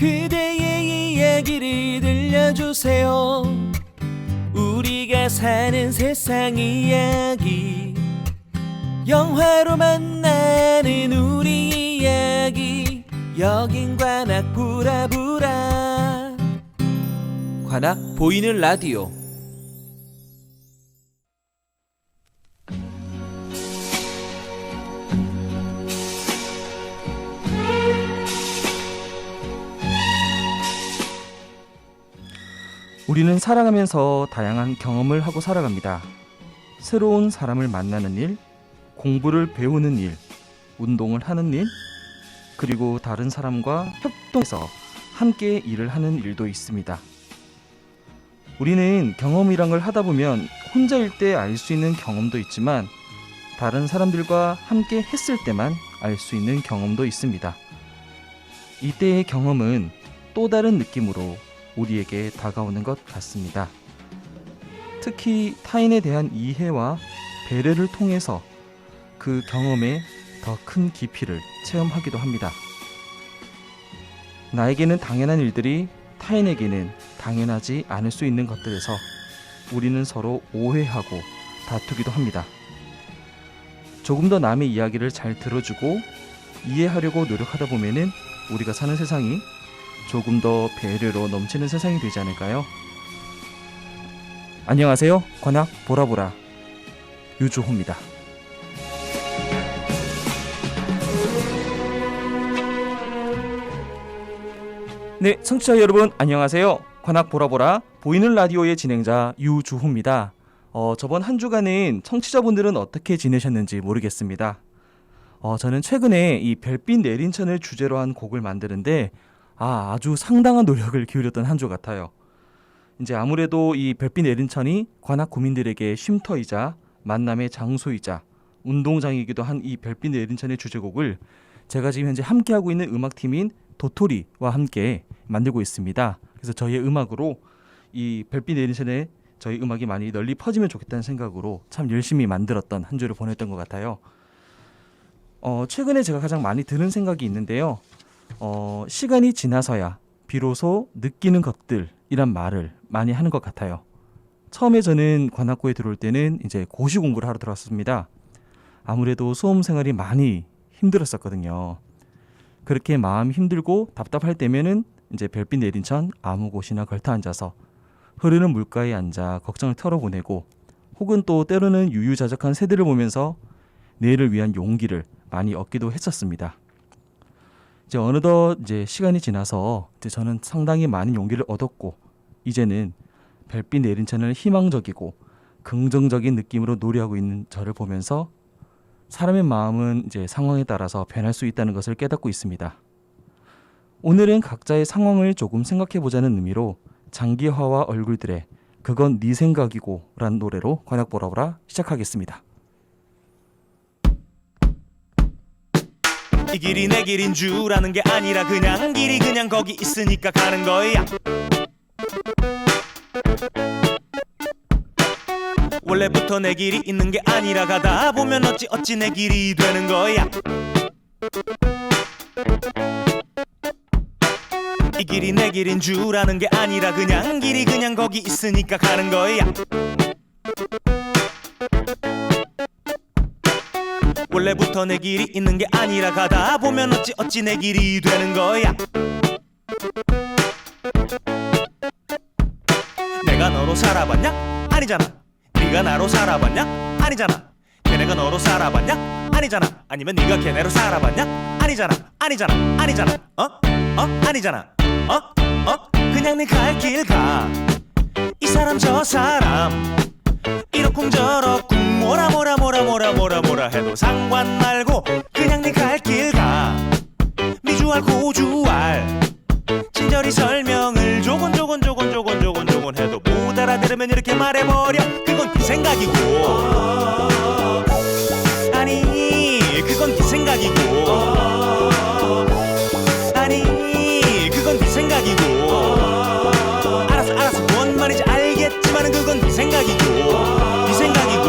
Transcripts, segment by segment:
그대의 이야기를 들려주세요. 우리가 사는 세상 이야기, 영화로 만나는 우리 이야기. 여긴 관악 보라보라. 관악 보이는 라디오. 우리는 살아가면서 다양한 경험을 하고 살아갑니다. 새로운 사람을 만나는 일, 공부를 배우는 일, 운동을 하는 일, 그리고 다른 사람과 협동해서 함께 일을 하는 일도 있습니다. 우리는 경험이란 걸 하다 보면 혼자일 때 알 수 있는 경험도 있지만 다른 사람들과 함께 했을 때만 알 수 있는 경험도 있습니다. 이때의 경험은 또 다른 느낌으로 우리에게 다가오는 것 같습니다. 특히 타인에 대한 이해와 배려를 통해서 그 경험에 더 큰 깊이를 체험하기도 합니다. 나에게는 당연한 일들이 타인에게는 당연하지 않을 수 있는 것들에서 우리는 서로 오해하고 다투기도 합니다. 조금 더 남의 이야기를 잘 들어주고 이해하려고 노력하다 보면은 우리가 사는 세상이 조금 더 배려로 넘치는 세상이 되지 않을까요? 안녕하세요. 관악 보라보라 유주호입니다. 네, 청취자 여러분 안녕하세요. 관악 보라보라 보이는 라디오의 진행자 유주호입니다. 저번 한 주간은 청취자분들은 어떻게 지내셨는지 모르겠습니다. 저는 최근에 이 별빛 내린천을 주제로 한 곡을 만드는데 아주 상당한 노력을 기울였던 한 주 같아요. 이제 아무래도 이 별빛 내린천이 관악 구민들에게 쉼터이자 만남의 장소이자 운동장이기도 한 이 별빛 내린천의 주제곡을 제가 지금 현재 함께하고 있는 음악팀인 도토리와 함께 만들고 있습니다. 그래서 저희의 음악으로 이 별빛 내린천의 저희 음악이 많이 널리 퍼지면 좋겠다는 생각으로 참 열심히 만들었던 한 주를 보냈던 것 같아요. 최근에 제가 가장 많이 드는 생각이 있는데요. 시간이 지나서야 비로소 느끼는 것들이란 말을 많이 하는 것 같아요. 처음에 저는 관악구에 들어올 때는 이제 고시 공부를 하러 들어왔습니다. 아무래도 수험 생활이 많이 힘들었었거든요. 그렇게 마음이 힘들고 답답할 때면은 이제 별빛 내린천 아무 곳이나 걸터 앉아서 흐르는 물가에 앉아 걱정을 털어보내고 혹은 또 때로는 유유자적한 새들을 보면서 내일을 위한 용기를 많이 얻기도 했었습니다. 이제 어느덧 이제 시간이 지나서 이제 저는 상당히 많은 용기를 얻었고 이제는 별빛 내린천을 희망적이고 긍정적인 느낌으로 노래하고 있는 저를 보면서 사람의 마음은 이제 상황에 따라서 변할 수 있다는 것을 깨닫고 있습니다. 오늘은 각자의 상황을 조금 생각해보자는 의미로 장기화와 얼굴들의 그건 네 생각이고 라는 노래로 관악 보라보라 시작하겠습니다. 이 길이 내 길인 줄 아는 게 아니라 그냥 길이 그냥 거기 있으니까 가는 거야. 원래부터 내 길이 있는 게 아니라 가다 보면 어찌 내 길이 되는 거야. 이 길이 내 길인 줄 아는 게 아니라 그냥 길이 그냥 거기 있으니까 가는 거야. 원래부터 내 길이 있는 게 아니라 가다 보면 어찌 내 길이 되는 거야. 내가 너로 살아봤냐? 아니잖아. 네가 나로 살아봤냐? 아니잖아. 걔네가 너로 살아봤냐? 아니잖아. 아니면 네가 걔네로 살아봤냐? 아니잖아. 아니잖아. 아니잖아. 그냥 네 갈 길 가. 이 사람 저 사람 이러쿵저러쿵 뭐라 해도 상관 말고 그냥 네 갈 길 가. 미주알 고주알 친절히 설명을 조곤 해도 못 알아들으면 이렇게 말해버려. 그건 네 생각이고 아니 그건 네 생각이고 아니 그건 네 생각이고 알았어 뭔 말인지 알겠지만은 그건 네 생각이고 네 생각이고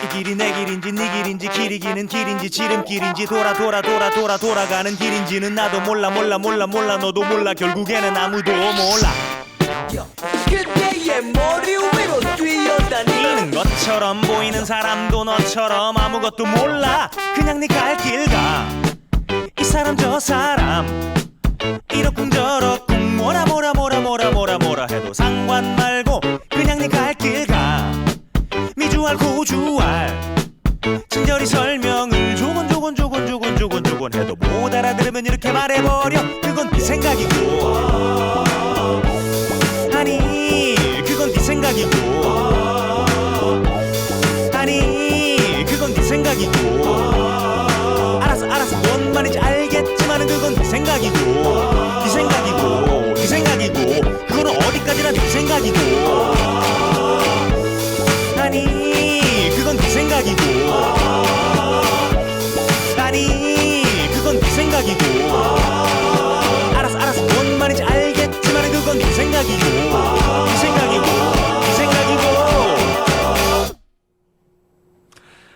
이 길이 내 길인지 네 길인지 길이기는 길인지 지름길인지 돌아가는 길인지는 나도 몰라 너도 몰라 결국에는 아무도 몰라 그대의 머리 위로 뛰어다니는 것처럼 보이는 사람도 너처럼 아무것도 몰라 그냥 네 갈 길 가 이 사람 저 사람 이러쿵저러쿵 뭐라 해도 상관 말고 그냥 네 갈 길 가 미주알 고주알 친절히 설명을 조곤 해도 못 알아들으면 이렇게 말해버려 그건 네 생각이고 아니 그건 네 생각이고 아니 그건 네 생각이고 알았어 뭔 말인지 알겠지만은 그건 네 생각이고 그거는 어디까지나 네 생각이고 아니 그건 네 생각이고 아니 그건 네 생각이고 알았어 뭔 말인지 알겠지만 그건 네 생각이고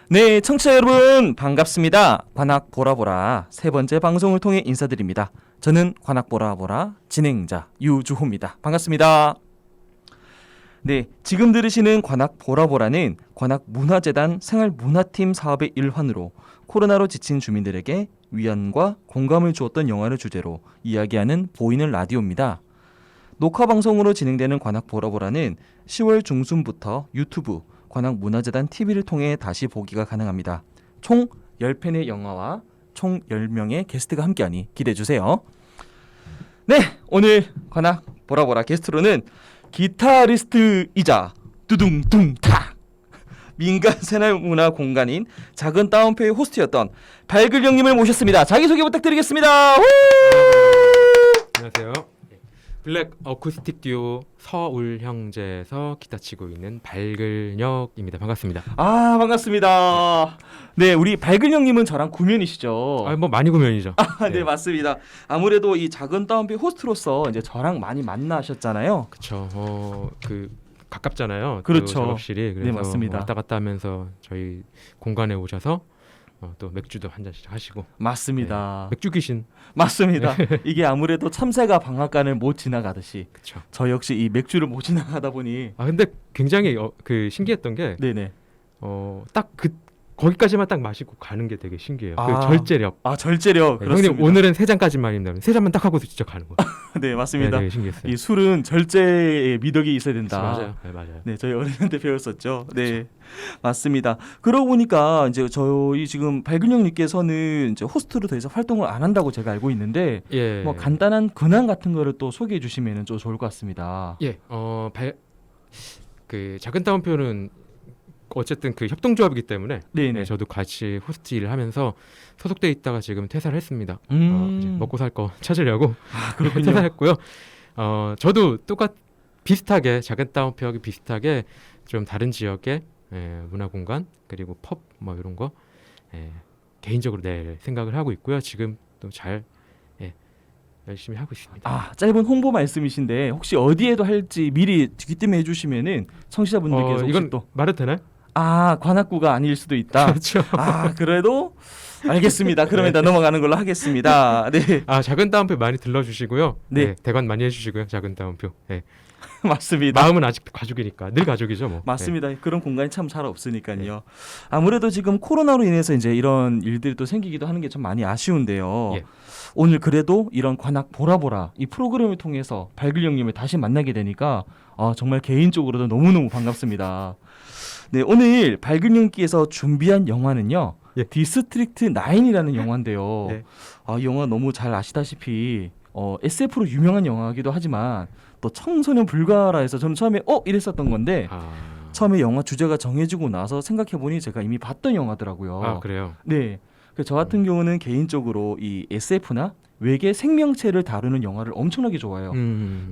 네, 청취자 여러분 반갑습니다. 관악 보라보라 세 번째 방송을 통해 인사드립니다. 저는 관악 보라보라 진행자 유주호입니다. 반갑습니다. 네, 지금 들으시는 관악 보라보라는 관악문화재단 생활문화팀 사업의 일환으로 코로나로 지친 주민들에게 위안과 공감을 주었던 영화를 주제로 이야기하는 보이는 라디오입니다. 녹화 방송으로 진행되는 관악 보라보라는 10월 중순부터 유튜브 관악문화재단 TV를 통해 다시 보기가 가능합니다. 총 10편의 영화와 총 10명의 게스트가 함께하니 기대해주세요. 네, 오늘 관악 보라보라 게스트로는 기타리스트이자 두둥둥타 민간 생활문화 공간인 작은 따옴표의 호스트였던 발글령님을 모셨습니다. 자기소개 부탁드리겠습니다. 안녕하세요. 블랙 어쿠스틱 듀오 서울형제에서 기타 치고 있는 발글령입니다. 반갑습니다. 아, 반갑습니다. 네, 우리 발글령님은 저랑 구면이시죠? 뭐 많이 구면이죠. 네, 맞습니다. 아무래도 이 작은 따옴표 호스트로서 이제 저랑 많이 만나셨잖아요. 그렇죠. 그 가깝잖아요. 그렇죠. 또 작업실이 그래서 네, 맞습니다. 왔다 갔다 하면서 저희 공간에 오셔서 또 맥주도 한 잔씩 하시고. 맞습니다. 네, 맥주 귀신. 맞습니다. 이게 아무래도 참새가 방앗간을 못 지나가듯이 그렇죠. 저 역시 이 맥주를 못 지나가다 보니 근데 굉장히 그 신기했던 게 네네. 딱 거기까지만 딱 마시고 가는 게 되게 신기해요. 아. 그 절제력. 아, 절제력. 네, 그렇습니다. 형님 오늘은 3잔까지만입니다. 3잔만 딱 하고서 진짜 가는 거예요. 네, 맞습니다. 네, 되게 신기했어요. 이 술은 절제의 미덕이 있어야 된다. 맞아요. 네, 맞아요. 네, 저희 어른한테 배웠었죠. 네, 맞습니다. 그러고 보니까 이제 저희 지금 발근형님께서는 이제 호스트로 더 이상 활동을 안 한다고 제가 알고 있는데, 예. 뭐 간단한 근황 같은 거를 또 소개해 주시면은 좀 좋을 것 같습니다. 예. 그 작은 따옴표는 어쨌든 그 협동조합이기 때문에 네네. 저도 같이 호스트 일을 하면서 소속돼 있다가 지금 퇴사를 했습니다. 이제 먹고 살 거 찾으려고 그렇군요. 퇴사했고요. 저도 비슷하게 작은 따옴표하고 비슷하게 좀 다른 지역의 문화공간 그리고 펍 뭐 이런 거 개인적으로 낼 생각을 하고 있고요. 지금 또 잘 열심히 하고 있습니다. 아, 짧은 홍보 말씀이신데 혹시 어디에도 할지 미리 귀뜸해 주시면은 청취자분들께서 혹시 이건 또 말해도 되나요? 관악구가 아닐 수도 있다. 그렇죠. 그래도 알겠습니다. 그러면 일단 넘어가는 걸로 하겠습니다. 네. 작은 따옴표 많이 들러주시고요. 네. 대관 많이 해주시고요. 작은 따옴표. 네. 맞습니다. 마음은 아직 가족이니까 늘 가족이죠, 뭐. 맞습니다. 그런 공간이 참 잘 없으니까요. 아무래도 지금 코로나로 인해서 이제 이런 일들이 또 생기기도 하는 게 좀 많이 아쉬운데요. 예. 오늘 그래도 이런 관악 보라보라 이 프로그램을 통해서 발글령님을 다시 만나게 되니까 정말 개인적으로도 너무너무 반갑습니다. 네, 오늘 발글령님께서 준비한 영화는요. 예. 디스트릭트 9이라는 영화인데요. 네. 이 영화 너무 잘 아시다시피 SF로 유명한 영화이기도 하지만 또 청소년 불가라해서 저는 처음에 이랬었던 건데 처음에 영화 주제가 정해지고 나서 생각해보니 제가 이미 봤던 영화더라고요. 그래요. 네, 저 같은 경우는 개인적으로 이 SF나 외계 생명체를 다루는 영화를 엄청나게 좋아해요.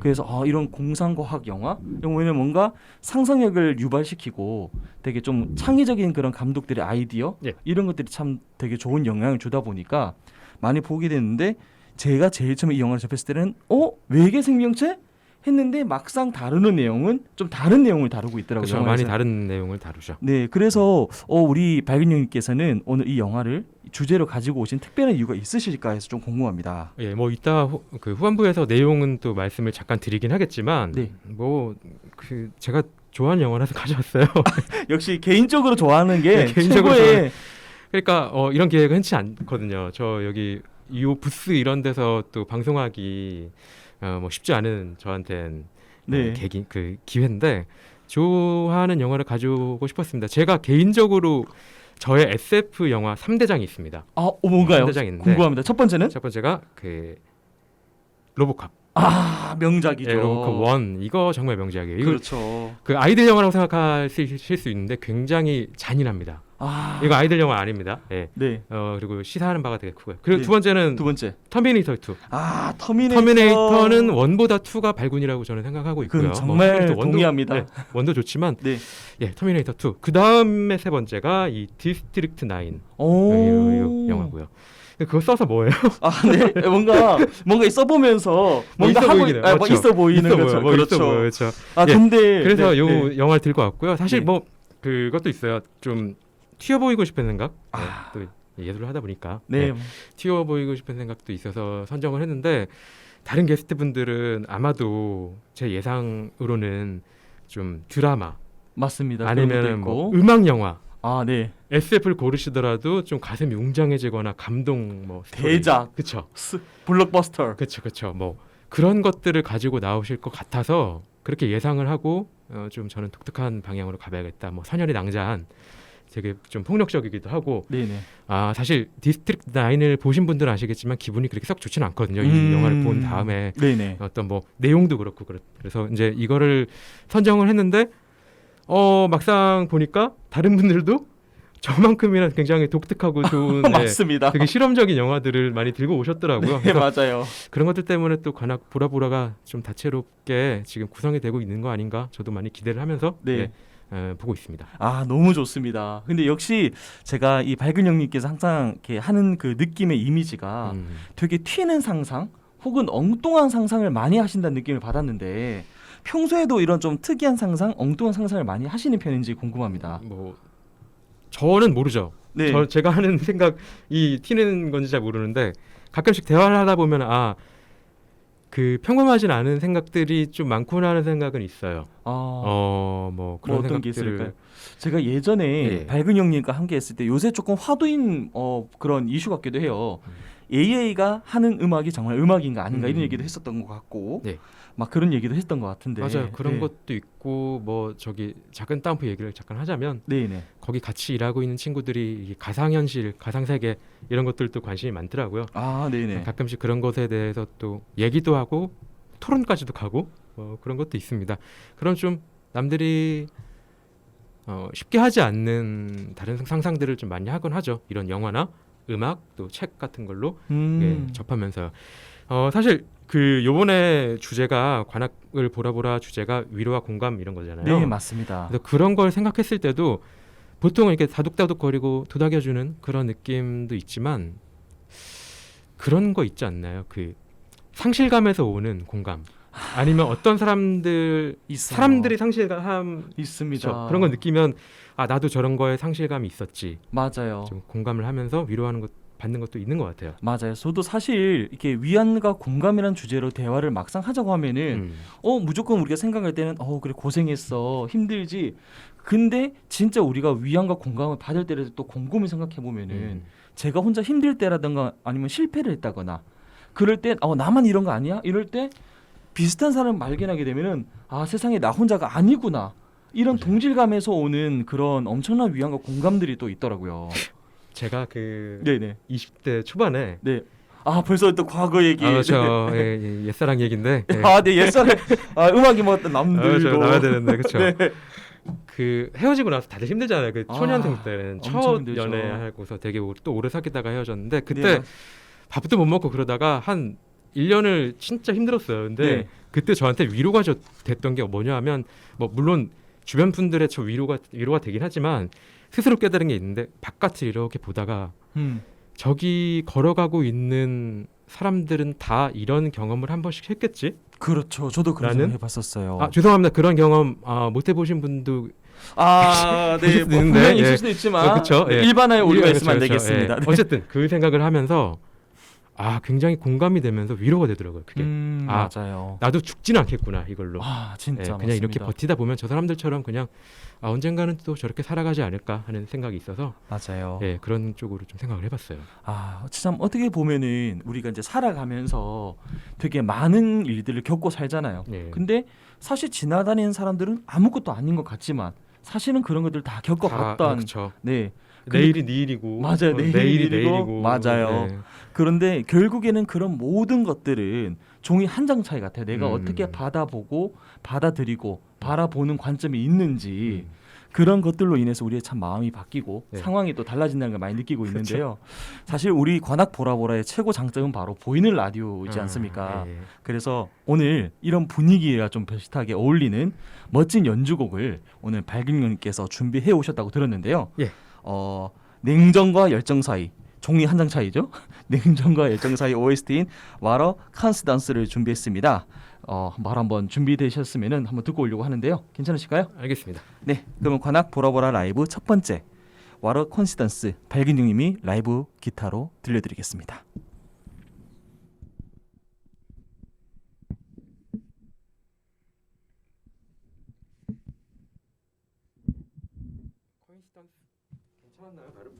그래서 이런 공상과학 영화 이런 거는 뭔가 상상력을 유발시키고 되게 좀 창의적인 그런 감독들의 아이디어 이런 것들이 참 되게 좋은 영향을 주다 보니까 많이 보게 됐는데 제가 제일 처음에 이 영화를 접했을 때는 외계 생명체? 했는데 막상 다루는 내용은 좀 다른 내용을 다루고 있더라고요. 그렇죠. 많이 다른 내용을 다루죠. 네, 그래서 우리 박윤영님께서는 오늘 이 영화를 주제로 가지고 오신 특별한 이유가 있으실까 해서 좀 궁금합니다. 예, 뭐 이따 그 후반부에서 내용은 또 말씀을 잠깐 드리긴 하겠지만, 네. 뭐 그 제가 좋아하는 영화라서 가져왔어요. 역시 개인적으로 좋아하는 게 네, 개인적으로 최고의 그러니까 이런 기회가 흔치 않거든요. 저 여기 이 부스 이런 데서 또 방송하기 뭐 쉽지 않은 저한테는 네. 계기 그 기회인데 좋아하는 영화를 가져오고 싶었습니다. 제가 개인적으로 저의 SF 영화 3대장이 있습니다. 뭔가요? 3대장이 있는데 궁금합니다. 첫 번째는 첫 번째가 그 로보캅. 명작이죠. 예, 로보캅 1 이거 정말 명작이에요. 이거 그렇죠. 그 아이들 영화라고 생각하실 수 있는데 굉장히 잔인합니다. 이거 아이들 영화 아닙니다. 예. 네. 그리고 시사하는 바가 되게 크고요. 그리고 네. 두 번째는 두 번째. 터미네이터 2. 터미네이터는 원보다 2가 발군이라고 저는 생각하고 있고요. 그건 정말 뭐, 동의합니다. 네, 원도 좋지만 네. 예, 터미네이터 2. 그 다음에 세 번째가 이 디스트릭트 9 이 영화고요. 그거 써서 뭐예요? 네. 뭔가 있어보면서 뭔가 있어 하고 보이긴 해요. 뭐 그렇죠. 있어 보이는 있어 거죠. 보여, 그렇죠. 있어 보여, 그렇죠. 예, 근데 그래서 네, 요 네. 영화를 들고 왔고요. 사실 네. 뭐 그것도 있어요. 좀 튀어 보이고 싶은 생각. 또 예술을 하다 보니까 네. 튀어 보이고 싶은 생각도 있어서 선정을 했는데 다른 게스트분들은 아마도 제 예상으로는 좀 드라마 맞습니다. 아니면 뭐 음악 영화 네. SF를 고르시더라도 좀 가슴이 웅장해지거나 감동 뭐 스토리. 대작. 그쵸 블록버스터. 그쵸 뭐 그런 것들을 가지고 나오실 것 같아서 그렇게 예상을 하고 좀 저는 독특한 방향으로 가봐야겠다. 뭐 선열이 낭자한 되게 좀 폭력적이기도 하고 네네. 사실 디스트릭트 9을 보신 분들은 아시겠지만 기분이 그렇게 썩 좋지는 않거든요. 이 영화를 본 다음에 네네. 어떤 뭐 내용도 그렇고 그래서 이제 이거를 선정을 했는데 막상 보니까 다른 분들도 저만큼이나 굉장히 독특하고 좋은 맞습니다. 되게 실험적인 영화들을 많이 들고 오셨더라고요. 네, 맞아요. 그런 것들 때문에 또 보라보라가 좀 다채롭게 지금 구성이 되고 있는 거 아닌가 저도 많이 기대를 하면서 네. 보고 있습니다. 너무 좋습니다. 근데 역시 제가 이 밝은 형님께서 항상 이렇게 하는 그 느낌의 이미지가 되게 튀는 상상 혹은 엉뚱한 상상을 많이 하신다는 느낌을 받았는데 평소에도 이런 좀 특이한 상상, 엉뚱한 상상을 많이 하시는 편인지 궁금합니다. 뭐 저는 모르죠. 네. 제가 하는 생각이 튀는 건지 잘 모르는데 가끔씩 대화를 하다 보면 그 평범하진 않은 생각들이 좀 많구나 하는 생각은 있어요. 뭐 그런 어떤 게 생각들을 있을까요? 제가 예전에 밝은 형님과 함께 했을 때 요새 조금 화두인 그런 이슈 같기도 해요. AI가 하는 음악이 정말 음악인가 아닌가 이런 얘기도 했었던 것 같고 네. 막 그런 얘기도 했던 것 같은데 맞아요. 그런 네. 것도 있고 뭐 저기 작은 따옴표 얘기를 잠깐 하자면 네네. 거기 같이 일하고 있는 친구들이 이 가상현실, 가상세계 이런 것들도 관심이 많더라고요. 네네. 가끔씩 그런 것에 대해서 또 얘기도 하고 토론까지도 가고 그런 것도 있습니다. 그런 좀 남들이 쉽게 하지 않는 다른 상상들을 좀 많이 하곤 하죠. 이런 영화나 음악 또 책 같은 걸로 접하면서요. 사실 그 요번에 주제가 관악을 보라 주제가 위로와 공감 이런 거잖아요. 네, 맞습니다. 그래서 그런 걸 생각했을 때도 보통은 이렇게 다독다독거리고 도닥여주는 그런 느낌도 있지만 그런 거 있지 않나요? 그 상실감에서 오는 공감. 아니면 어떤 사람들이 상실감 있습니다. 그런 거 느끼면 나도 저런 거에 상실감이 있었지. 맞아요. 좀 공감을 하면서 위로하는 것 받는 것도 있는 것 같아요. 맞아요. 저도 사실 이렇게 위안과 공감이란 주제로 대화를 막상 하자고 하면은 무조건 우리가 생각할 때는 그래 고생했어 힘들지. 근데 진짜 우리가 위안과 공감을 받을 때를 또 곰곰이 생각해 보면은 제가 혼자 힘들 때라든가 아니면 실패를 했다거나 그럴 때 나만 이런 거 아니야? 이럴 때 비슷한 사람을 발견하게 되면은 세상에 나 혼자가 아니구나. 이런 맞아요. 동질감에서 오는 그런 엄청난 위안과 공감들이 또 있더라고요. 제가 그 네네. 20대 초반에 네. 벌써 또 과거 얘기. 옛사랑 얘기인데. 네, 옛날에 음악이 뭐 남들도 나와야 되는데 그렇죠. 네. 그 헤어지고 나서 다들 힘들잖아요. 그 초년생 때는 첫 힘들죠. 연애하고서 되게 또 오래 사귀다가 헤어졌는데 그때 밥도 못 먹고 그러다가 한 1년을 진짜 힘들었어요. 근데 그때 저한테 위로가 됐던 게 뭐냐 하면 뭐 물론 주변 분들의 저 위로가 되긴 하지만 스스로 깨달은 게 있는데 바깥을 이렇게 보다가 저기 걸어가고 있는 사람들은 다 이런 경험을 한 번씩 했겠지? 그렇죠. 저도 그런 나는? 생각 해봤었어요. 아 죄송합니다. 그런 경험 못 해보신 분도 네, 뭐 있는데, 분명히 있을 예. 수도 있지만 그쵸, 예. 일반화에 오류가 그렇죠, 있으면 안 그렇죠. 되겠습니다. 예. 네. 어쨌든 그 생각을 하면서 굉장히 공감이 되면서 위로가 되더라고요. 그게 맞아요. 나도 죽지는 않겠구나 이걸로. 진짜 예, 그냥 맞습니다. 이렇게 버티다 보면 저 사람들처럼 그냥 언젠가는 또 저렇게 살아가지 않을까 하는 생각이 있어서 맞아요. 예, 그런 쪽으로 좀 생각을 해봤어요. 참 어떻게 보면은 우리가 이제 살아가면서 되게 많은 일들을 겪고 살잖아요. 예. 근데 사실 지나다니는 사람들은 아무것도 아닌 것 같지만 사실은 그런 것들 다 겪어봤던. 그렇죠. 네. 내일이 내일이고 맞아요. 내일이 내일이고. 내일이고 맞아요. 네. 그런데 결국에는 그런 모든 것들은 종이 한 장 차이 같아요. 내가 음. 어떻게 받아보고 받아들이고 바라보는 관점이 있는지 음. 그런 것들로 인해서 우리의 참 마음이 바뀌고 네. 상황이 또 달라진다는 걸 많이 느끼고 있는데요. 사실 우리 관악 보라보라의 최고 장점은 바로 보이는 라디오이지 않습니까? 예. 그래서 오늘 이런 분위기가 좀 비슷하게 어울리는 멋진 연주곡을 오늘 발균님께서 준비해 오셨다고 들었는데요. 예. 냉정과 열정 사이, 종이 한 장 차이죠. 냉정과 열정 사이 OST인 와러 칸스단스를 준비했습니다. 말 한번 준비되셨으면 한번 듣고 오려고 하는데요. 괜찮으실까요? 알겠습니다. 네, 그러면 관악 보라보라 라이브 첫 번째 와러 콘시던스 발균님이 라이브 기타로 들려드리겠습니다. 괜찮았나요, 나름?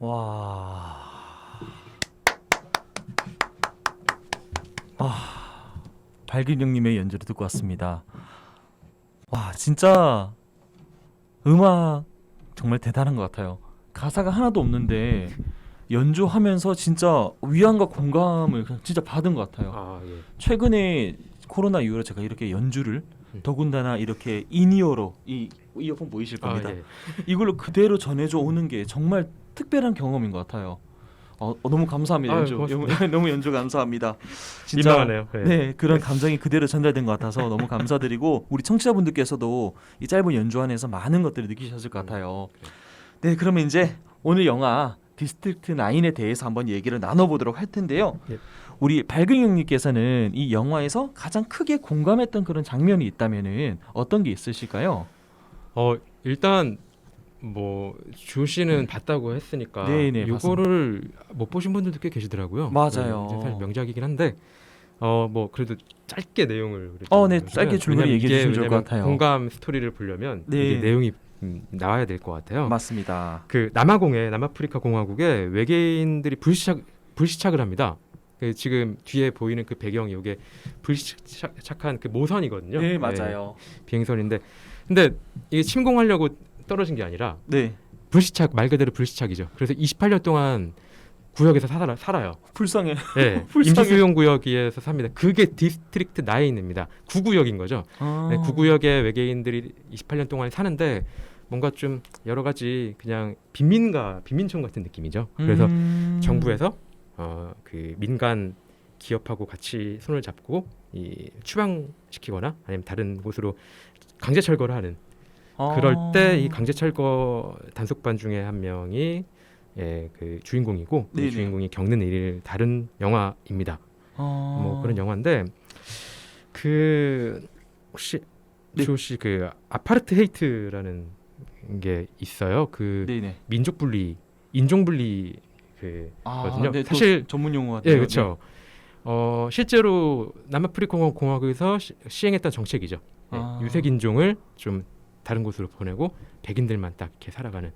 와. 발길령님의 연주를 듣고 왔습니다. 와, 진짜 음악 정말 대단한 것 같아요. 가사가 하나도 없는데 연주하면서 진짜 위안과 공감을 그냥 진짜 받은 것 같아요. 아 예. 최근에 코로나 이후로 제가 이렇게 연주를 더군다나 이렇게 인이어로 이 이어폰 보이실 겁니다. 예. 이걸로 그대로 전해줘 오는 게 정말 특별한 경험인 것 같아요. 너무 감사합니다. 아유, 연주 고맙습니다. 너무 연주 감사합니다. 진짜 민망하네요. 예. 네, 그런 감정이 그대로 전달된 것 같아서 너무 감사드리고 우리 청취자분들께서도 이 짧은 연주 안에서 많은 것들을 느끼셨을 것 같아요. 네, 그러면 이제 오늘 영화 디스트릭트 9에 대해서 한번 얘기를 나눠보도록 할 텐데요. 예. 우리 발근영님께서는 이 영화에서 가장 크게 공감했던 그런 장면이 있다면은 어떤 게 있으실까요? 일단 뭐 주 씨는 봤다고 했으니까 네네, 이거를 못 보신 분들도 꽤 계시더라고요. 맞아요. 네, 사실 명작이긴 한데 뭐 그래도 짧게 내용을 네, 보여주면, 짧게 줄거리 왜냐면 얘기해 이게 주시면 좋을 것 왜냐면 같아요. 공감 스토리를 보려면 네. 이게 내용이 나와야 될 것 같아요. 맞습니다. 그 남아프리카 공화국에 외계인들이 불시착을 합니다. 지금 뒤에 보이는 그 배경이 이게 불시착한 그 모선이거든요. 네, 맞아요. 비행선인데 근데 이게 침공하려고 떨어진 게 아니라 네, 불시착 말 그대로 불시착이죠. 그래서 28년 동안 구역에서 살아요. 불쌍해. 네, 불쌍해. 임시수용 구역에서 삽니다. 그게 디스트릭트 9입니다. 9구역인 거죠. 네, 9구역에 외계인들이 28년 동안 사는데 뭔가 좀 여러 가지 그냥 빈민촌 같은 느낌이죠. 그래서 정부에서 그 민간 기업하고 같이 손을 잡고 이 추방시키거나 아니면 다른 곳으로 강제 철거를 하는 그럴 때 이 강제 철거 단속반 중에 한 명이 그 주인공이고 네네. 이 주인공이 겪는 일을 다룬 영화입니다. 뭐 그런 영화인데 그 혹시 네. 혹시 그 아파르트헤이트라는 게 있어요. 그 네네. 민족 분리, 인종 분리 거든요. 네, 사실 전문 용어 같아요. 예, 그렇죠. 실제로 남아프리카 공화국에서 시행했던 정책이죠. 유색 인종을 좀 다른 곳으로 보내고 백인들만 딱 이렇게 살아가는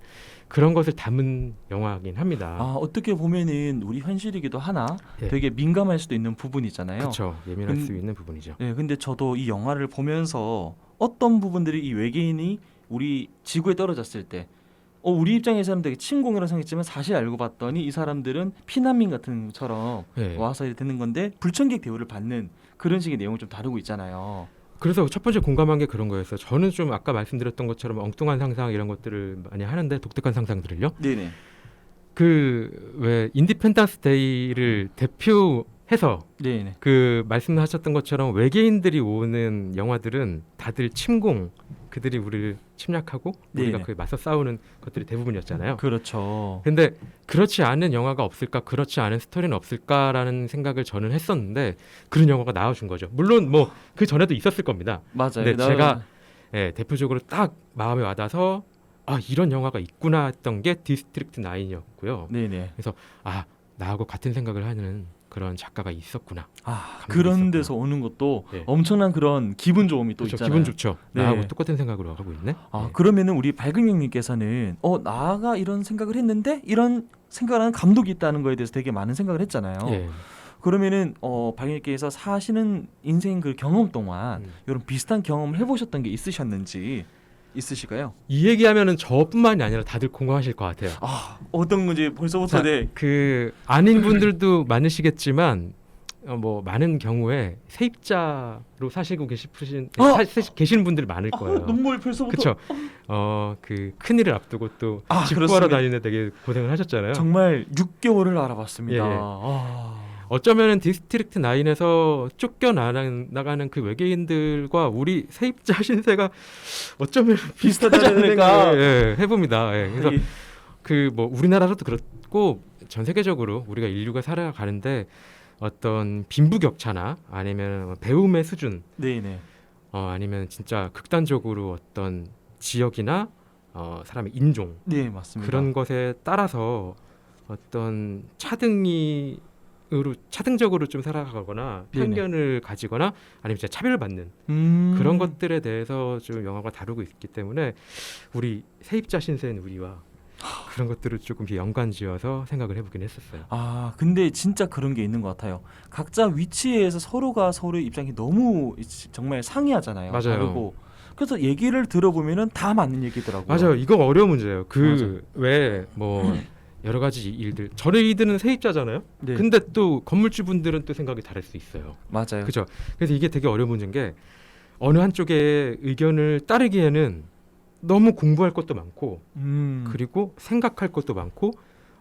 그런 것을 담은 영화긴 합니다. 어떻게 보면은 우리 현실이기도 하나 예. 되게 민감할 수도 있는 부분이잖아요. 그렇죠. 예민할 수 있는 부분이죠. 네, 근데 저도 이 영화를 보면서 어떤 부분들이 이 외계인이 우리 지구에 떨어졌을 때 우리 입장에서는 되게 침공이라고 생각했지만 사실 알고 봤더니 이 사람들은 피난민 같은 것처럼 예. 와서 이렇게 되는 건데 불청객 대우를 받는 그런 식의 내용을 좀 다루고 있잖아요. 그래서 첫 번째 공감한 게 그런 거였어요. 저는 좀 아까 말씀드렸던 것처럼 엉뚱한 상상 이런 것들을 많이 하는데 독특한 상상들을요. 네네. 그 왜 인디펜던스 데이를 대표해서 네네. 그 말씀하셨던 것처럼 외계인들이 오는 영화들은 다들 침공, 그들이 우리를 침략하고 우리가 네네. 그에 맞서 싸우는 것들이 대부분이었잖아요. 그렇죠. 근데 그렇지 않은 영화가 없을까, 그렇지 않은 스토리는 없을까라는 생각을 저는 했었는데 그런 영화가 나와준 거죠. 물론 뭐 그 전에도 있었을 겁니다. 맞아요. 근데 제가 대표적으로 딱 마음에 와닿아서 이런 영화가 있구나 했던 게 디스트릭트 9이었고요. 네네. 나하고 같은 생각을 하는 그런 작가가 있었구나. 그런 있었구나. 데서 오는 것도 네. 엄청난 그런 기분 좋음이 또 그렇죠. 있잖아요. 기분 좋죠. 네. 나하고 똑같은 생각으로 하고 있네. 네. 그러면은 우리 발근영님께서는 나가 이런 생각을 했는데 이런 생각을 하는 감독이 있다는 거에 대해서 되게 많은 생각을 했잖아요. 예. 그러면은 발근영님께서 사시는 인생 그 경험 동안 이런 비슷한 경험을 해보셨던 게 있으실까요? 이 얘기하면은 저뿐만이 아니라 다들 공감하실 것 같아요. 어떤 건지 벌써부터 네. 그 아닌 분들도 많으시겠지만 뭐 많은 경우에 세입자로 사시고 계시는 분들이 많을 거예요. 눈물 벌써부터. 그렇죠. 그 큰일을 앞두고 또 집 그렇습니다. 구하러 다니는데 되게 고생을 하셨잖아요. 정말 6개월을 알아봤습니다. 예, 예. 어쩌면은 디스트릭트 9에서 쫓겨나가는 그 외계인들과 우리 세입자 신세가 어쩌면 비슷하지 않을까 해봅니다. 예. 그래서 그 뭐 우리나라로도 그렇고 전 세계적으로 우리가 인류가 살아가는데 어떤 빈부격차나 아니면 배움의 수준, 네네. 아니면 진짜 극단적으로 어떤 지역이나 사람의 인종 네, 맞습니다. 그런 것에 따라서 어떤 차등적으로 좀 살아가거나 네네. 편견을 가지거나 아니면 진짜 차별을 받는 그런 것들에 대해서 좀 영화가 다루고 있기 때문에 우리 세입자 신세인 우리와 그런 것들을 조금 연관지어서 생각을 해보긴 했었어요. 아, 근데 진짜 그런 게 있는 것 같아요. 각자 위치에서 서로가 서로의 입장이 너무 정말 상이하잖아요. 맞아요. 다르고. 그래서 얘기를 들어보면은 다 맞는 얘기더라고요. 맞아요. 이거 어려운 문제예요. 맞아요. 그 왜 뭐 여러 가지 일들 저희들은 세입자잖아요. 네. 근데 또 건물주분들은 또 생각이 다를 수 있어요. 맞아요. 그죠? 그래서 이게 되게 어려운 문제인 게 어느 한쪽의 의견을 따르기에는 너무 공부할 것도 많고 그리고 생각할 것도 많고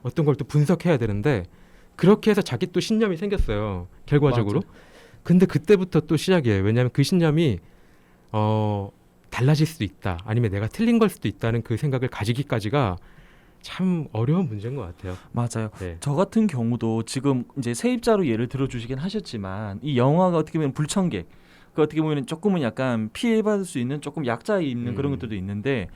어떤 걸 또 분석해야 되는데 그렇게 해서 자기 또 신념이 생겼어요. 결과적으로. 맞아요. 근데 그때부터 또 시작이에요. 왜냐하면 그 신념이 달라질 수도 있다. 아니면 내가 틀린 걸 수도 있다는 그 생각을 가지기까지가 참 어려운 문제인 것 같아요. 맞아요. 네. 저 같은 경우도 지금 이제 세입자로 예를 들어주시긴 하셨지만 이 영화가 어떻게 보면 불청객, 그 어떻게 보면 조금은 약간 피해받을 수 있는 조금 약자에 있는 그런 것들도 있는데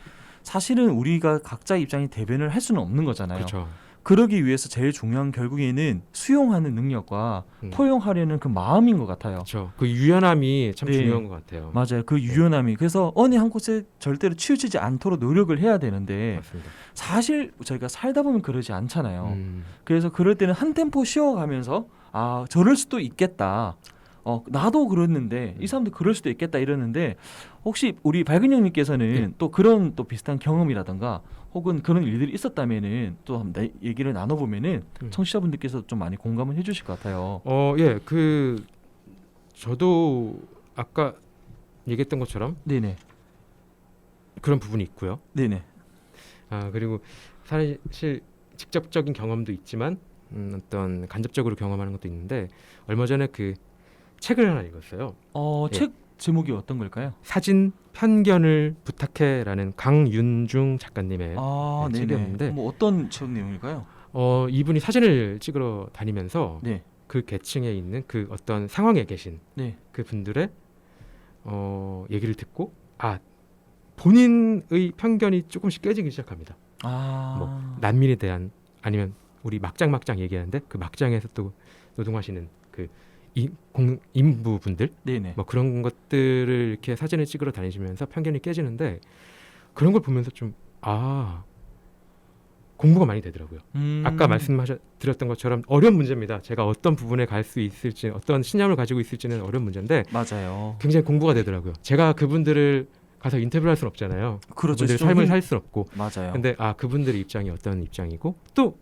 사실은 우리가 각자의 입장이 대변을 할 수는 없는 거잖아요. 그렇죠. 그러기 위해서 제일 중요한 결국에는 수용하는 능력과 포용하려는 그 마음인 것 같아요. 그렇죠. 그 유연함이 참 네. 중요한 것 같아요. 맞아요. 그 유연함이. 그래서 어느 한 곳에 절대로 치우치지 않도록 노력을 해야 되는데 맞습니다. 사실 저희가 살다 보면 그러지 않잖아요. 그래서 그럴 때는 한 템포 쉬어가면서 아 저럴 수도 있겠다. 나도 그랬는데 이 사람도 그럴 수도 있겠다 이러는데 혹시 우리 밝은 형님께서는 네. 또 그런 또 비슷한 경험이라던가 혹은 그런 일들이 있었다면은 또 한번 얘기를 나눠보면은 청취자분들께서 좀 많이 공감을 해주실 것 같아요. 예, 저도 아까 얘기했던 것처럼 네네. 그런 부분이 있고요. 네네. 그리고 사실 직접적인 경험도 있지만 어떤 간접적으로 경험하는 것도 있는데 얼마 전에 그 책을 하나 읽었어요. 예. 책 제목이 어떤 걸까요? 사진 편견을 부탁해라는 강윤중 작가님의 네네. 책이었는데 뭐 어떤 책 내용일까요? 이분이 사진을 찍으러 다니면서 네. 그 계층에 있는 그 어떤 상황에 계신 네. 그 분들의 얘기를 듣고 본인의 편견이 조금씩 깨지기 시작합니다. 뭐 난민에 대한 아니면 우리 막장 얘기하는데 그 막장에서 또 노동하시는 그 인부분들 네네. 뭐 그런 것들을 이렇게 사진을 찍으러 다니시면서 편견이 깨지는데 그런 걸 보면서 좀 공부가 많이 되더라고요. 아까 말씀드렸던 것처럼 어려운 문제입니다. 제가 어떤 부분에 갈 수 있을지 어떤 신념을 가지고 있을지는 어려운 문제인데 맞아요. 굉장히 공부가 되더라고요. 제가 그분들을 가서 인터뷰를 할 수는 없잖아요. 그렇죠. 그분들의 삶을 살 수는 없고 맞아요. 근데 그분들의 입장이 어떤 입장이고 또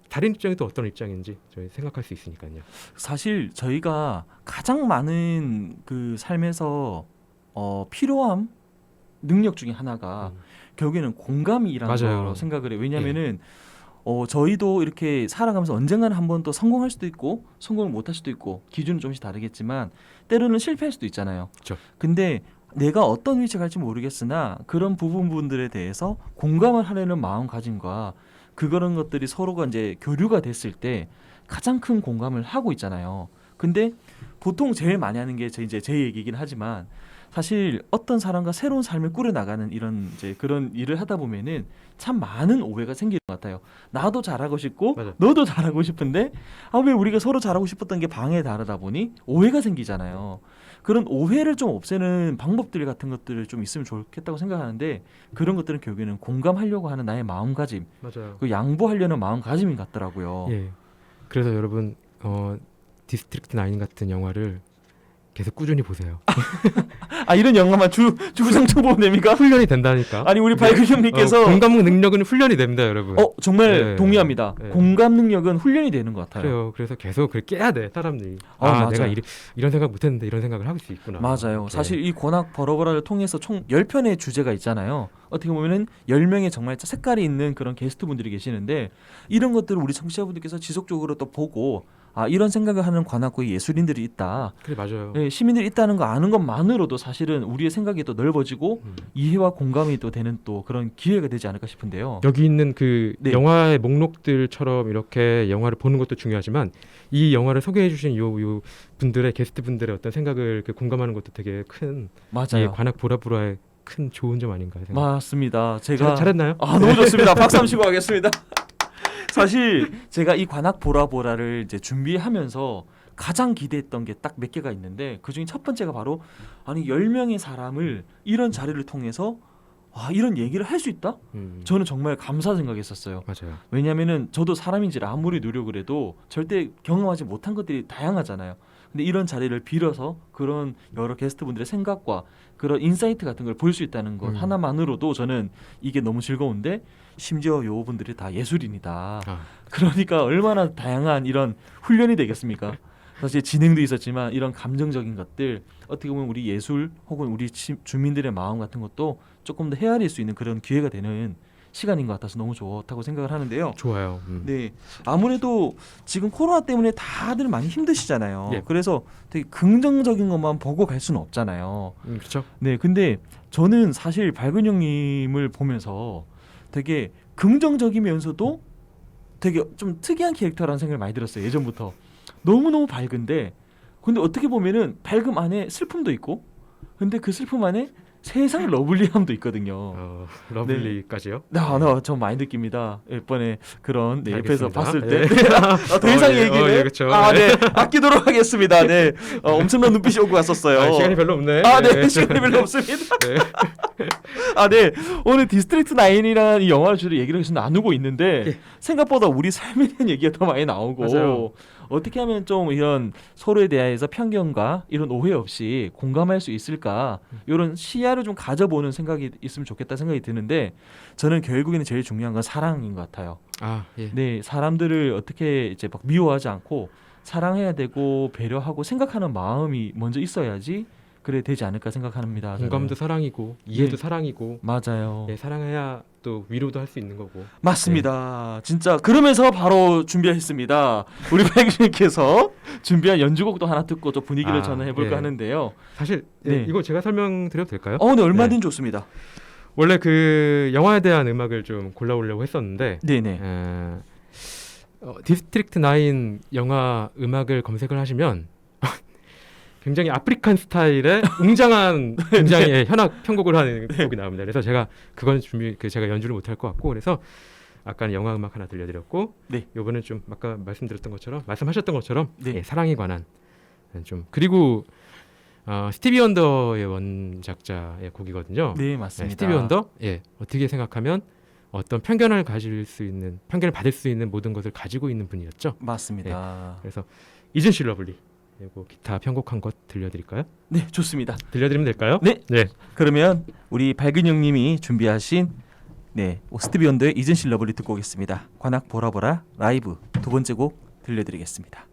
다른 입장이 또 어떤 입장인지 저희 생각할 수 있으니까요. 사실 저희가 가장 많은 그 삶에서 필요한 능력 중에 하나가 결국에는 공감이라는 맞아요. 거라고 생각을 해요. 왜냐하면은 저희도 이렇게 살아가면서 언젠가는 한번 또 성공할 수도 있고 성공을 못할 수도 있고 기준은 조금씩 다르겠지만 때로는 실패할 수도 있잖아요. 그렇죠. 근데 내가 어떤 위치에 갈지 모르겠으나 그런 부분들에 대해서 공감을 하려는 마음가짐과 그런 것들이 서로가 이제 교류가 됐을 때 가장 큰 공감을 하고 있잖아요. 근데 보통 제일 많이 하는 게 이제 제 얘기긴 하지만 사실 어떤 사람과 새로운 삶을 꾸려나가는 이런 이제 그런 일을 하다 보면은 참 많은 오해가 생기는 것 같아요. 나도 잘하고 싶고 맞아. 너도 잘하고 싶은데 왜 우리가 서로 잘하고 싶었던 게 방에 다르다 보니 오해가 생기잖아요. 그런 오해를 좀 없애는 방법들 같은 것들을 좀 있으면 좋겠다고 생각하는데 그런 것들은 결국에는 공감하려고 하는 나의 마음가짐, 맞아요. 그 양보하려는 마음가짐인 것 같더라고요. 예. 그래서 여러분 디스트릭트 9 같은 영화를 계속 꾸준히 보세요. 이런 영화만 주구장창 보면 됩니까? 훈련이 된다니까. 아니 우리 밝은 형님께서 공감 능력은 훈련이 됩니다, 여러분. 정말 네. 동의합니다. 네. 공감 능력은 훈련이 되는 것 같아요. 그래요. 그래서 계속 그걸 깨야 돼, 사람들이. 맞아요. 내가 이런 생각 못했는데 이런 생각을 할 수 있구나. 맞아요. 이렇게. 사실 이 권학 버러버라를 통해서 총 10편의 주제가 있잖아요. 어떻게 보면은 10명의 정말 색깔이 있는 그런 게스트분들이 계시는데 이런 것들을 우리 청취자분들께서 지속적으로 또 보고 이런 생각을 하는 관악구에 예술인들이 있다. 그래 맞아요. 네, 시민들이 있다는 거 아는 것만으로도 사실은 우리의 생각이 또 넓어지고 이해와 공감이 또 되는 또 그런 기회가 되지 않을까 싶은데요. 여기 있는 그 네. 영화의 목록들처럼 이렇게 영화를 보는 것도 중요하지만 이 영화를 소개해 주신 요 분들의 게스트 분들의 어떤 생각을 공감하는 것도 되게 큰 맞아요. 관악 보라보라의 큰 좋은 점 아닌가 생각. 맞습니다. 제가 잘했나요? 너무 좋습니다. 박수 한번 치고 가겠습니다. 사실 제가 이 관악 보라보라를 이제 준비하면서 가장 기대했던 게 딱 몇 개가 있는데 그중에 첫 번째가 바로 10명의 사람을 이런 자리를 통해서 이런 얘기를 할 수 있다? 음. 저는 정말 감사 생각했었어요. 맞아요. 왜냐면은 저도 사람인지라 아무리 노력을 해도 절대 경험하지 못한 것들이 다양하잖아요. 근데 이런 자리를 빌어서 그런 여러 게스트분들의 생각과 그런 인사이트 같은 걸 볼 수 있다는 것 하나만으로도 저는 이게 너무 즐거운데, 심지어 요 분들이 다 예술인이다. 아, 그러니까 얼마나 다양한 이런 훈련이 되겠습니까? 사실 진행도 있었지만 이런 감정적인 것들, 어떻게 보면 우리 예술 혹은 우리 주민들의 마음 같은 것도 조금 더 헤아릴 수 있는 그런 기회가 되는 시간인 것 같아서 너무 좋다고 생각을 하는데요. 좋아요. 네, 아무래도 지금 코로나 때문에 다들 많이 힘드시잖아요. 예. 그래서 되게 긍정적인 것만 보고 갈 수는 없잖아요. 그렇죠. 네, 근데 저는 사실 밝은 형님을 보면서 되게 긍정적이면서도 되게 좀 특이한 캐릭터라는 생각을 많이 들었어요. 예전부터 너무너무 밝은데, 근데 어떻게 보면은 밝음 안에 슬픔도 있고, 근데 그 슬픔 안에 세상 러블리함도 있거든요. 러블리까지요? 저 많이 느낍니다. 이번에 그런 옆에서 알겠습니다. 봤을 때 예. 더 이상 예, 얘기는 예, 그렇죠. 네, 아끼도록 하겠습니다. 네, 엄청난 눈빛이 오고 갔었어요. 시간이 별로 없네. 네, 시간이 별로 없습니다. 네. 네, 오늘 디스트릭트 9이라는 이 영화를 주로 얘기를 계속 나누고 있는데 예. 생각보다 우리 삶에 대한 얘기가 더 많이 나오고, 맞아요. 어떻게 하면 좀 이런 서로에 대해서 편견과 이런 오해 없이 공감할 수 있을까, 이런 시야를 좀 가져보는 생각이 있으면 좋겠다 생각이 드는데, 저는 결국에는 제일 중요한 건 사랑인 것 같아요. 예. 네, 사람들을 어떻게 이제 막 미워하지 않고 사랑해야 되고 배려하고 생각하는 마음이 먼저 있어야지 그래 되지 않을까 생각합니다. 공감도 저는. 사랑이고 이해도 네. 사랑이고, 맞아요. 사랑해야 또 위로도 할 수 있는 거고. 맞습니다. 진짜 그러면서 바로 준비했습니다. 우리 백신님께서 준비한 연주곡도 하나 듣고 또 분위기를 전환해볼까 하는데요. 사실 네. 이거 제가 설명드려도 될까요? 네, 얼마든 좋습니다. 원래 그 영화에 대한 음악을 좀 골라오려고 했었는데, 네네. 디스트릭트 9 영화 음악을 검색을 하시면 굉장히 아프리칸 스타일의 웅장한 굉장히 현악 편곡을 하는 곡이 나옵니다. 그래서 제가 그건 제가 연주를 못할 것 같고, 그래서 아까 영화 음악 하나 들려드렸고, 네. 이번엔 좀 아까 말씀하셨던 것처럼 네. 사랑에 관한 좀, 그리고 스티비 원더의 원작자의 곡이거든요. 네, 맞습니다. 스티비 원더 어떻게 생각하면 어떤 편견을 받을 수 있는 모든 것을 가지고 있는 분이었죠. 맞습니다. 그래서 이즌 러블리 그리고 기타 편곡한 것 들려드릴까요? 네, 좋습니다. 들려드리면 될까요? 네. 네. 그러면 우리 밝은 형님이 준비하신 스티비 원더의 이즌 러블리 듣고 오겠습니다. 관악 보라보라 라이브 두 번째 곡 들려드리겠습니다.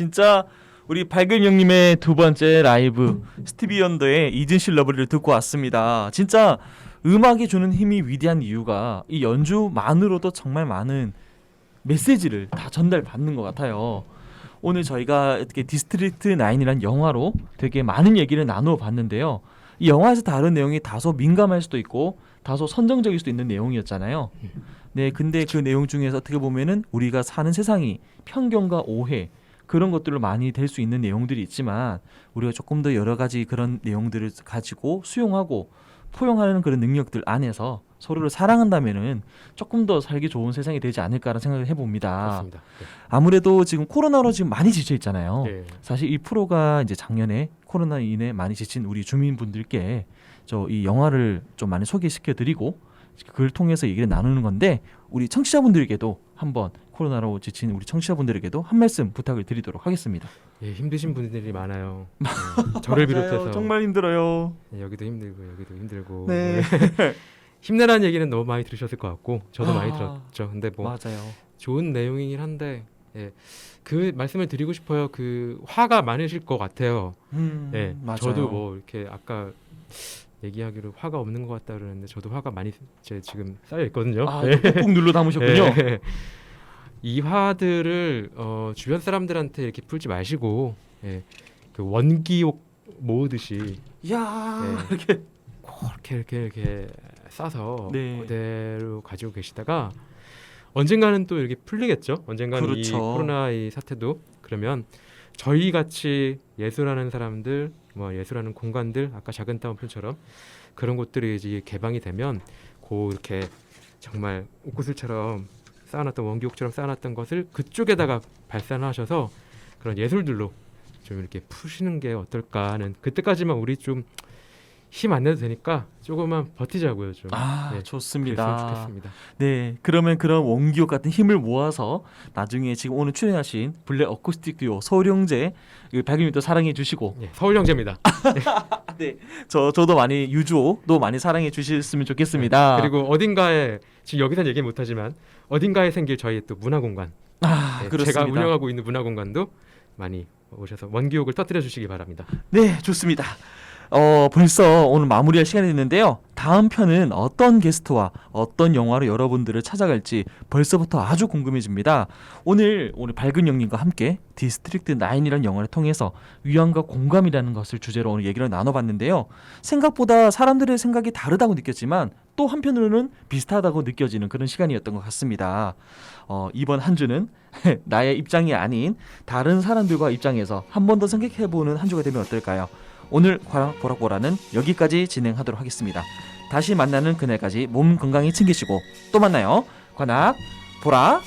진짜 우리 밝은 형님의 두 번째 라이브 스티비 원더의 이즌실 러브리를 듣고 왔습니다. 진짜 음악이 주는 힘이 위대한 이유가 이 연주만으로도 정말 많은 메시지를 다 전달받는 것 같아요. 오늘 저희가 이렇게 디스트릭트 9이라는 영화로 되게 많은 얘기를 나누어 봤는데요. 이 영화에서 다룬 내용이 다소 민감할 수도 있고 다소 선정적일 수도 있는 내용이었잖아요. 네, 근데 그 내용 중에서 어떻게 보면은 우리가 사는 세상이 편견과 오해 그런 것들로 많이 될 수 있는 내용들이 있지만 우리가 조금 더 여러 가지 그런 내용들을 가지고 수용하고 포용하는 그런 능력들 안에서 서로를 사랑한다면은 조금 더 살기 좋은 세상이 되지 않을까라는 생각을 해봅니다. 그렇습니다. 아무래도 지금 코로나로 지금 많이 지쳐 있잖아요. 네. 사실 이 프로가 이제 작년에 코로나 인해 많이 지친 우리 주민분들께 저 이 영화를 좀 많이 소개시켜드리고 그걸 통해서 얘기를 나누는 건데 우리 청취자분들에게도 한번 코로나로 지친 우리 청취자분들에게도 한 말씀 부탁을 드리도록 하겠습니다. 예, 힘드신 분들이 많아요. 저를 비롯해서 정말 힘들어요. 여기도 힘들고 여기도 힘들고 네. 힘내라는 얘기는 너무 많이 들으셨을 것 같고 저도 많이 아, 들었죠. 근데 뭐 맞아요. 좋은 내용이긴 한데 예, 그 말씀을 드리고 싶어요. 그 화가 많으실 것 같아요. 예, 맞아요. 저도 뭐 이렇게 아까 얘기하기로 화가 없는 것 같다 그러는데 저도 화가 많이 제 지금 쌓여 있거든요. 아, 예. 꾹꾹 눌러 담으셨군요. 예. 이 화들을 주변 사람들한테 이렇게 풀지 마시고 예, 그 원기욕 모으듯이 야 네. 이렇게 이렇게 싸서 네. 그대로 가지고 계시다가 언젠가는 또 이렇게 풀리겠죠. 언젠가는 이 그렇죠. 코로나 이 사태도 그러면 저희 같이 예술하는 사람들, 뭐 예술하는 공간들, 아까 작은 따옴표처럼 그런 곳들이 이제 개방이 되면 고 이렇게 정말 옥구슬처럼 쌓아놨던 원기옥처럼 쌓아놨던 것을 그쪽에다가 발산하셔서 그런 예술들로 좀 이렇게 푸시는 게 어떨까 하는 그때까지만 우리 좀 힘 안 내도 되니까 조금만 버티자고요 좀. 아 네, 좋습니다. 그랬으면 좋겠습니다. 네, 그러면 그런 원기옥 같은 힘을 모아서 나중에 지금 오늘 출연하신 블랙 어쿠스틱 듀오 서울형제 박윤님도 사랑해 주시고 예, 서울 형제입니다. 네, 저도 많이 유주도 많이 사랑해 주셨으면 좋겠습니다. 그리고 어딘가에 지금 여기선 얘기 못하지만 어딘가에 생길 저희 또 문화공간 예, 그렇습니다. 제가 운영하고 있는 문화공간도 많이 오셔서 원기옥을 터뜨려 주시기 바랍니다. 네, 좋습니다. 벌써 오늘 마무리할 시간이 됐는데요. 다음 편은 어떤 게스트와 어떤 영화로 여러분들을 찾아갈지 벌써부터 아주 궁금해집니다. 오늘 밝은 형님과 함께 디스트릭트 9이라는 영화를 통해서 위안과 공감이라는 것을 주제로 오늘 얘기를 나눠봤는데요. 생각보다 사람들의 생각이 다르다고 느꼈지만 또 한편으로는 비슷하다고 느껴지는 그런 시간이었던 것 같습니다. 이번 한 주는 나의 입장이 아닌 다른 사람들과 입장에서 한 번 더 생각해보는 한 주가 되면 어떨까요? 오늘 관악 보라보라는 여기까지 진행하도록 하겠습니다. 다시 만나는 그날까지 몸 건강히 챙기시고 또 만나요. 관악 보라.